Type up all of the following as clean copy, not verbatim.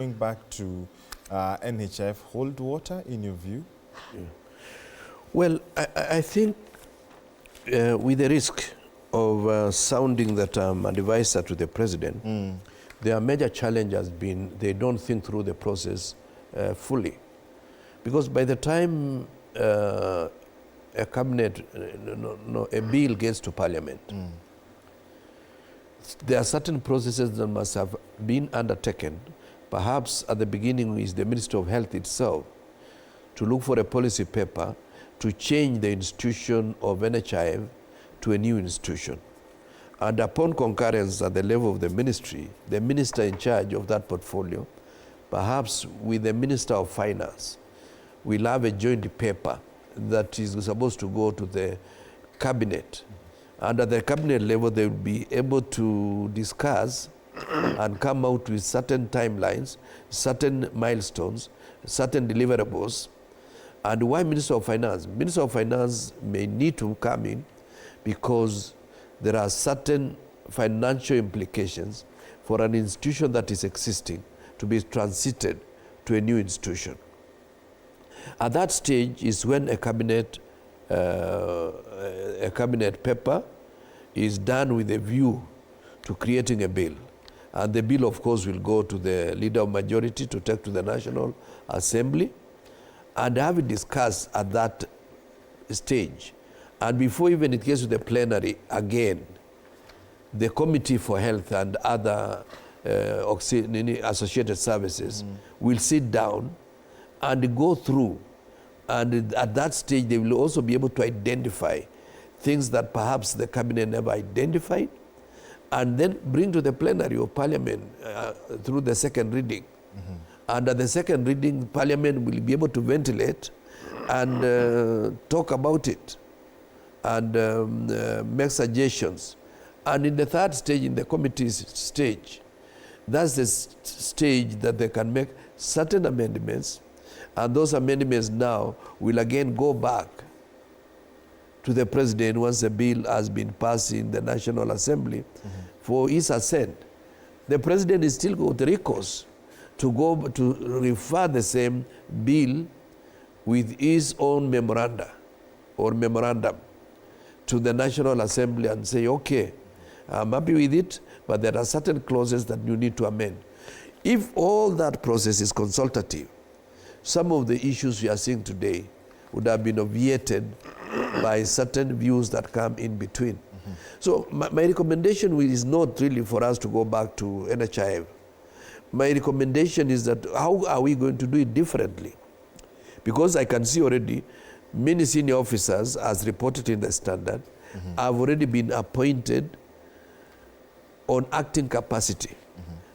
Going back to NHIF, hold water in your view? Yeah. Well, I think with the risk of sounding that I'm an advisor to the president, their major challenge has been they don't think through the process fully. Because by the time a cabinet, a bill gets to parliament, there are certain processes that must have been undertaken. Perhaps at the beginning is the Minister of Health itself to look for a policy paper to change the institution of NHIF to a new institution. And upon concurrence at the level of the ministry, the minister in charge of that portfolio, perhaps with the Minister of Finance, will have a joint paper that is supposed to go to the cabinet. And at the cabinet level, they will be able to discuss and come out with certain timelines, certain milestones, certain deliverables. And why Minister of Finance? Minister of Finance may need to come in because there are certain financial implications for an institution that is existing to be transited to a new institution. At that stage is when a cabinet paper is done with a view to creating a bill. And the bill, of course, will go to the leader of majority to take to the National Assembly and have it discussed at that stage. And before even it gets to the plenary, again, the Committee for Health and other associated services will sit down and go through. And at that stage, they will also be able to identify things that perhaps the cabinet never identified, and then bring to the plenary of parliament through the second reading. And at the second reading, parliament will be able to ventilate and talk about it and make suggestions. And in the third stage, in the committee's stage, that's the stage that they can make certain amendments, and those amendments now will again go back to the president once the bill has been passed in the National Assembly for his assent. The president is still got recourse to go to refer the same bill with his own memoranda or memorandum to the National Assembly and say, okay, I'm happy with it, but there are certain clauses that you need to amend. If all that process is consultative, some of the issues we are seeing today would have been obviated by certain views that come in between. So my recommendation is not really for us to go back to NHIF. My recommendation is that how are we going to do it differently? Because I can see already many senior officers, as reported in the Standard, have already been appointed on acting capacity.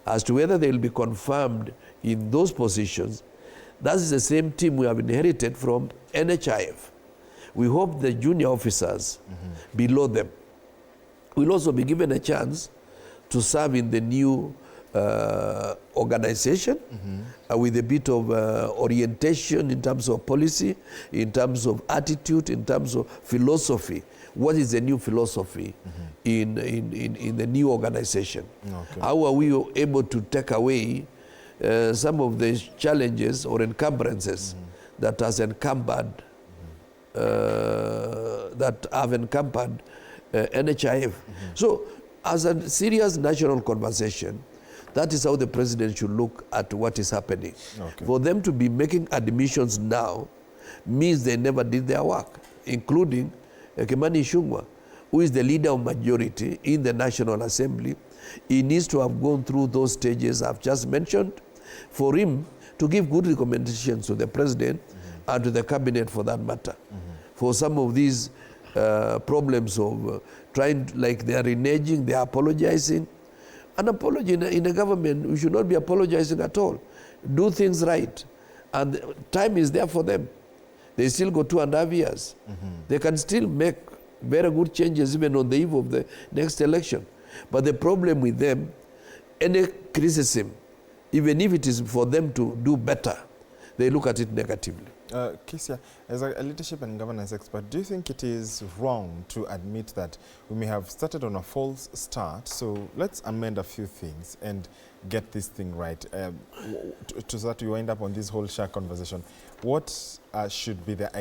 As to whether they will be confirmed in those positions, that is the same team we have inherited from NHIF. We hope the junior officers below them will also be given a chance to serve in the new organization with a bit of orientation in terms of policy, in terms of attitude, in terms of philosophy. What is the new philosophy in the new organization? Okay. How are we able to take away some of the challenges or encumbrances that has encumbered that have encumbered NHIF. So as a serious national conversation, that is how the president should look at what is happening. Okay. For them to be making admissions now means they never did their work, including Kimani Ichung'wah, who is the leader of majority in the National Assembly. He needs to have gone through those stages I've just mentioned for him to give good recommendations to the president and to the cabinet for that matter. For some of these problems of trying, like they are reneging, they are apologizing. An apology in a government, we should not be apologizing at all. Do things right. And time is there for them. They still got 2.5 years. They can still make very good changes even on the eve of the next election. But the problem with them, any criticism, even if it is for them to do better, they look at it negatively. Kisia, as a leadership and governance expert, do you think it is wrong to admit that we may have started on a false start? So let's amend a few things and get this thing right. So that we wind up on this whole SHA conversation. What should be the